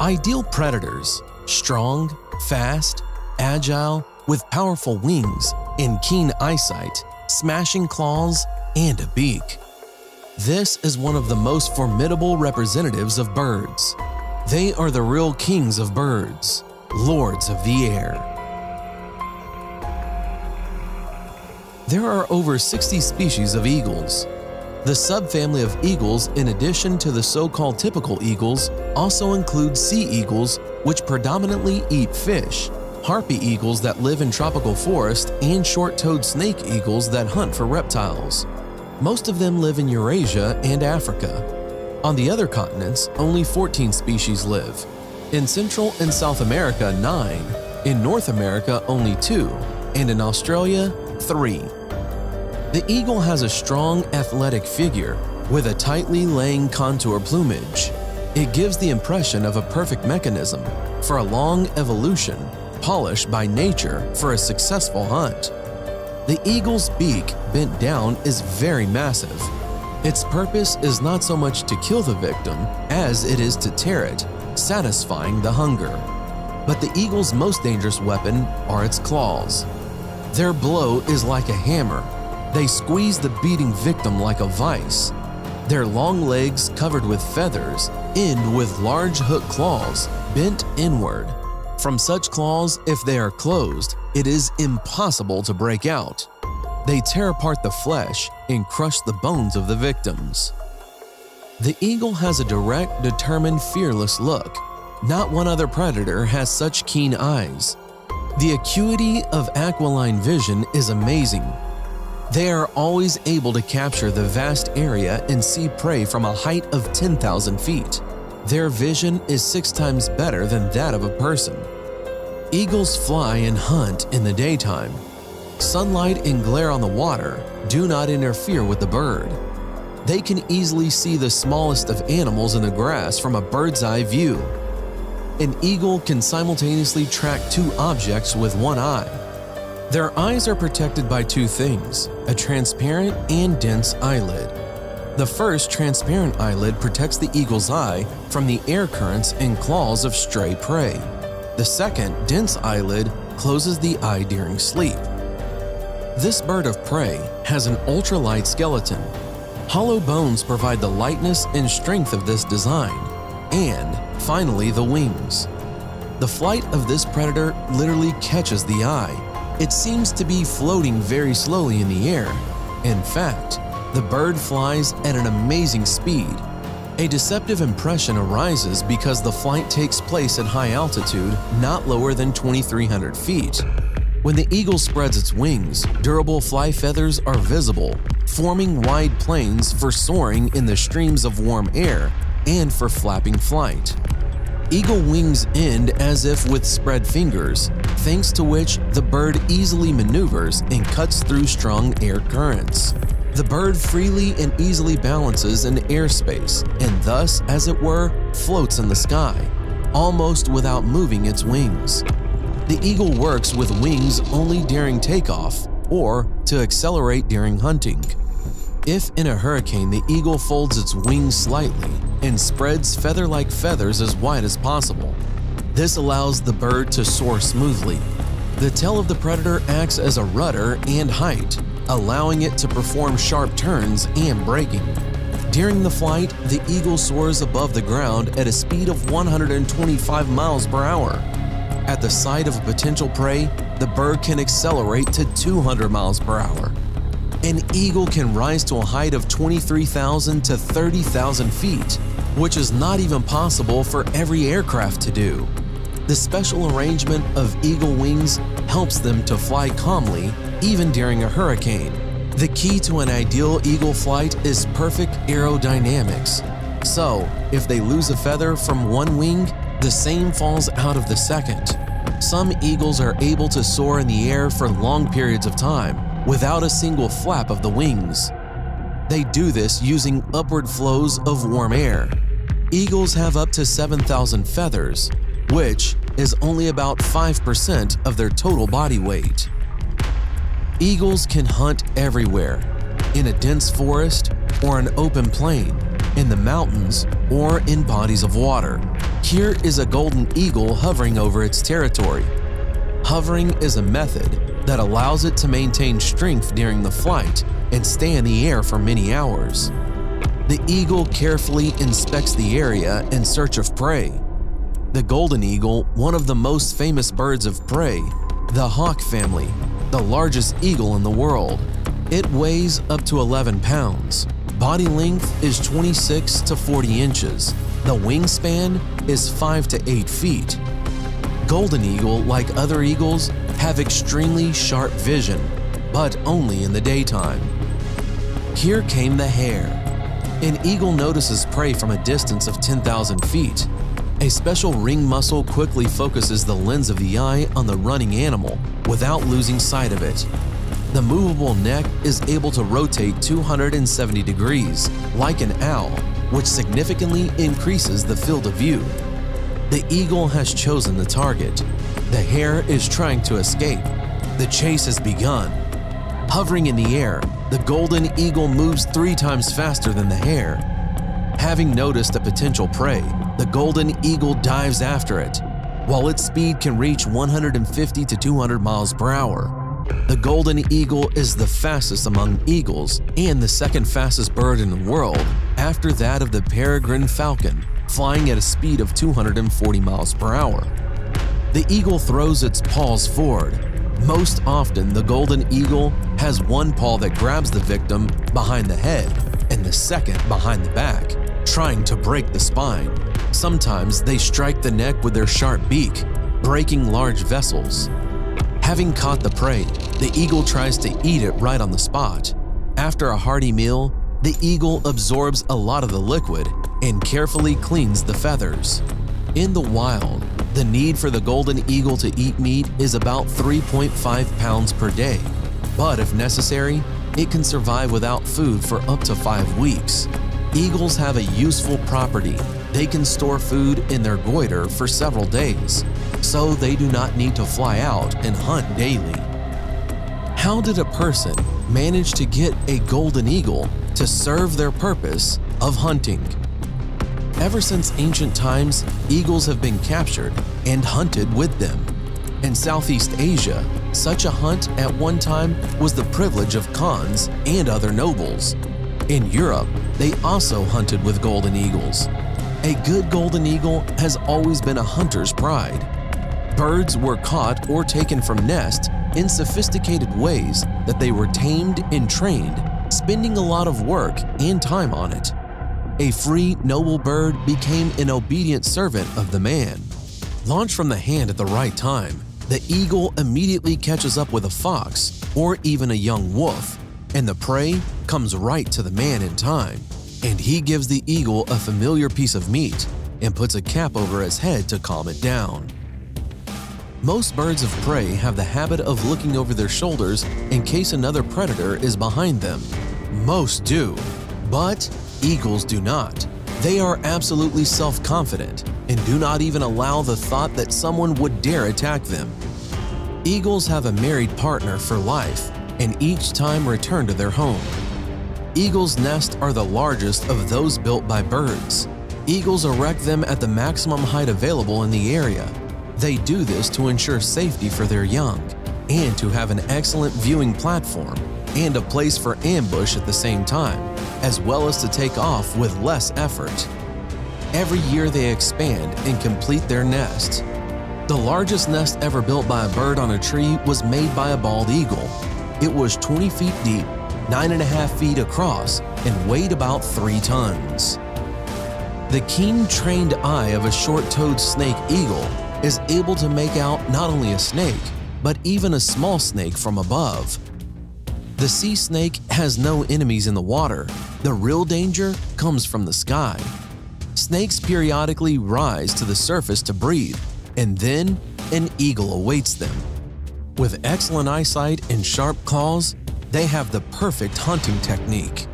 Ideal predators: strong, fast, agile, with powerful wings and keen eyesight, smashing claws, and a beak. This is one of the most formidable representatives of birds. They are the real kings of birds, lords of the air. There are over 60 species of eagles. The subfamily of eagles, in addition to the so-called typical eagles, also include sea eagles, which predominantly eat fish, harpy eagles that live in tropical forests, and short-toed snake eagles that hunt for reptiles. Most of them live in Eurasia and Africa. On the other continents, only 14 species live. In Central and South America, 9. In North America, only 2. And in Australia, 3. The eagle has a strong, athletic figure with a tightly laying contour plumage. It gives the impression of a perfect mechanism for a long evolution, polished by nature for a successful hunt. The eagle's beak, bent down, is very massive. Its purpose is not so much to kill the victim as it is to tear it, satisfying the hunger. But the eagle's most dangerous weapon are its claws. Their blow is like a hammer. They squeeze the beating victim like a vice. Their long legs, covered with feathers, end with large hook claws bent inward. From such claws, if they are closed, it is impossible to break out. They tear apart the flesh and crush the bones of the victims. The eagle has a direct, determined, fearless look. Not one other predator has such keen eyes. The acuity of aquiline vision is amazing. They are always able to capture the vast area and see prey from a height of 10,000 feet. Their vision is 6 times better than that of a person. Eagles fly and hunt in the daytime. Sunlight and glare on the water do not interfere with the bird. They can easily see the smallest of animals in the grass from a bird's eye view. An eagle can simultaneously track 2 objects with one eye. Their eyes are protected by 2 things, a transparent and dense eyelid. The first transparent eyelid protects the eagle's eye from the air currents and claws of stray prey. The second, dense eyelid, closes the eye during sleep. This bird of prey has an ultralight skeleton. Hollow bones provide the lightness and strength of this design. And, finally, the wings. The flight of this predator literally catches the eye. It seems to be floating very slowly in the air. In fact, the bird flies at an amazing speed. A deceptive impression arises because the flight takes place at high altitude, not lower than 2,300 feet. When the eagle spreads its wings, durable fly feathers are visible, forming wide plains for soaring in the streams of warm air and for flapping flight. Eagle wings end as if with spread fingers, thanks to which the bird easily maneuvers and cuts through strong air currents. The bird freely and easily balances in airspace and thus, as it were, floats in the sky, almost without moving its wings. The eagle works with wings only during takeoff or to accelerate during hunting. If in a hurricane the eagle folds its wings slightly and spreads feather-like feathers as wide as possible, this allows the bird to soar smoothly. The tail of the predator acts as a rudder and height, allowing it to perform sharp turns and braking. During the flight, the eagle soars above the ground at a speed of 125 miles per hour. At the sight of a potential prey, the bird can accelerate to 200 miles per hour. An eagle can rise to a height of 23,000 to 30,000 feet, which is not even possible for every aircraft to do. The special arrangement of eagle wings helps them to fly calmly even during a hurricane. The key to an ideal eagle flight is perfect aerodynamics. So, if they lose a feather from one wing, the same falls out of the second. Some eagles are able to soar in the air for long periods of time without a single flap of the wings. They do this using upward flows of warm air. Eagles have up to 7,000 feathers, which is only about 5% of their total body weight. Eagles can hunt everywhere, in a dense forest or an open plain, in the mountains, or in bodies of water. Here is a golden eagle hovering over its territory. Hovering is a method that allows it to maintain strength during the flight and stay in the air for many hours. The eagle carefully inspects the area in search of prey. The golden eagle, one of the most famous birds of prey, the hawk family, the largest eagle in the world. It weighs up to 11 pounds. Body length is 26 to 40 inches. The wingspan is 5 to 8 feet. Golden eagle, like other eagles, have extremely sharp vision, but only in the daytime. Here came the hare. An eagle notices prey from a distance of 10,000 feet. A special ring muscle quickly focuses the lens of the eye on the running animal without losing sight of it. The movable neck is able to rotate 270 degrees, like an owl, which significantly increases the field of view. The eagle has chosen the target. The hare is trying to escape. The chase has begun. Hovering in the air, the golden eagle moves 3 times faster than the hare. Having noticed a potential prey, the golden eagle dives after it. While its speed can reach 150 to 200 miles per hour, the golden eagle is the fastest among eagles and the second fastest bird in the world after that of the peregrine falcon, flying at a speed of 240 miles per hour. The eagle throws its paws forward. Most often, the golden eagle has one paw that grabs the victim behind the head and the second behind the back, trying to break the spine. Sometimes they strike the neck with their sharp beak, breaking large vessels. Having caught the prey, the eagle tries to eat it right on the spot. After a hearty meal, the eagle absorbs a lot of the liquid and carefully cleans the feathers. In the wild, the need for the golden eagle to eat meat is about 3.5 pounds per day, but if necessary, it can survive without food for up to 5 weeks. Eagles have a useful property. They can store food in their goiter for several days, so they do not need to fly out and hunt daily. How did a person manage to get a golden eagle to serve their purpose of hunting? Ever since ancient times, eagles have been captured and hunted with them. In Southeast Asia, such a hunt at one time was the privilege of khans and other nobles. In Europe, they also hunted with golden eagles. A good golden eagle has always been a hunter's pride. Birds were caught or taken from nests in sophisticated ways that they were tamed and trained, spending a lot of work and time on it. A free, noble bird became an obedient servant of the man. Launched from the hand at the right time, the eagle immediately catches up with a fox or even a young wolf, and the prey comes right to the man in time, and he gives the eagle a familiar piece of meat and puts a cap over his head to calm it down. Most birds of prey have the habit of looking over their shoulders in case another predator is behind them. Most do, but eagles do not. They are absolutely self-confident and do not even allow the thought that someone would dare attack them. Eagles have a married partner for life and each time return to their home. Eagles' nests are the largest of those built by birds. Eagles erect them at the maximum height available in the area. They do this to ensure safety for their young and to have an excellent viewing platform and a place for ambush at the same time, as well as to take off with less effort. Every year they expand and complete their nests. The largest nest ever built by a bird on a tree was made by a bald eagle. It was 20 feet deep, 9.5 feet across, and weighed about 3 tons. The keen trained eye of a short-toed snake eagle is able to make out not only a snake, but even a small snake from above. The sea snake has no enemies in the water. The real danger comes from the sky. Snakes periodically rise to the surface to breathe, and then an eagle awaits them. With excellent eyesight and sharp claws, they have the perfect hunting technique.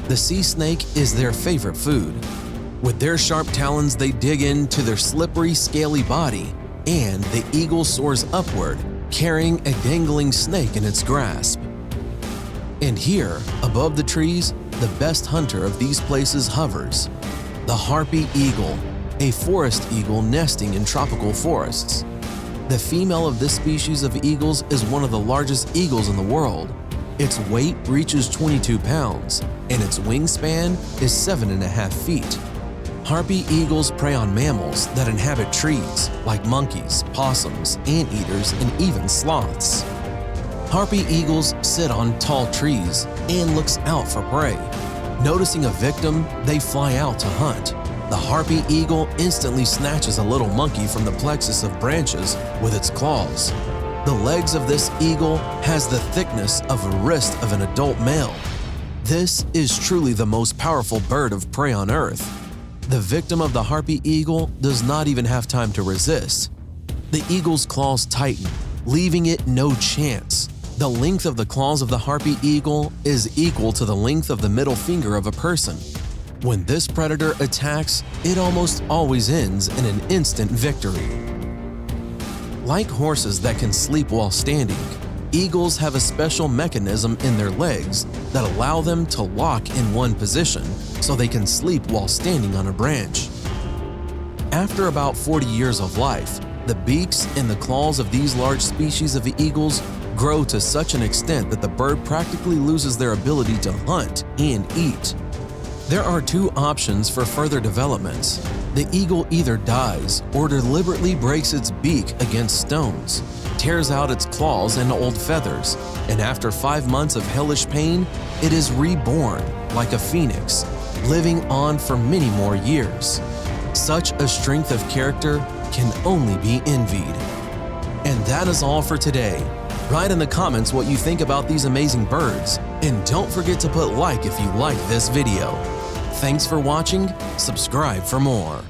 The sea snake is their favorite food. With their sharp talons, they dig into their slippery, scaly body, and the eagle soars upward, carrying a dangling snake in its grasp. And here, above the trees, the best hunter of these places hovers. The harpy eagle, a forest eagle nesting in tropical forests. The female of this species of eagles is one of the largest eagles in the world. Its weight reaches 22 pounds, and its wingspan is 7.5 feet. Harpy eagles prey on mammals that inhabit trees, like monkeys, possums, anteaters, and even sloths. Harpy eagles sit on tall trees and looks out for prey. Noticing a victim, they fly out to hunt. The harpy eagle instantly snatches a little monkey from the plexus of branches with its claws. The legs of this eagle has the thickness of a wrist of an adult male. This is truly the most powerful bird of prey on Earth. The victim of the harpy eagle does not even have time to resist. The eagle's claws tighten, leaving it no chance. The length of the claws of the harpy eagle is equal to the length of the middle finger of a person. When this predator attacks, it almost always ends in an instant victory. Like horses that can sleep while standing, eagles have a special mechanism in their legs that allow them to lock in one position so they can sleep while standing on a branch. After about 40 years of life, the beaks and the claws of these large species of eagles grow to such an extent that the bird practically loses their ability to hunt and eat. There are two options for further developments. The eagle either dies or deliberately breaks its beak against stones, tears out its claws and old feathers, and after 5 months of hellish pain, it is reborn like a phoenix, living on for many more years. Such a strength of character can only be envied. And that is all for today. Write in the comments what you think about these amazing birds, and don't forget to put like if you like this video. Thanks for watching. Subscribe for more.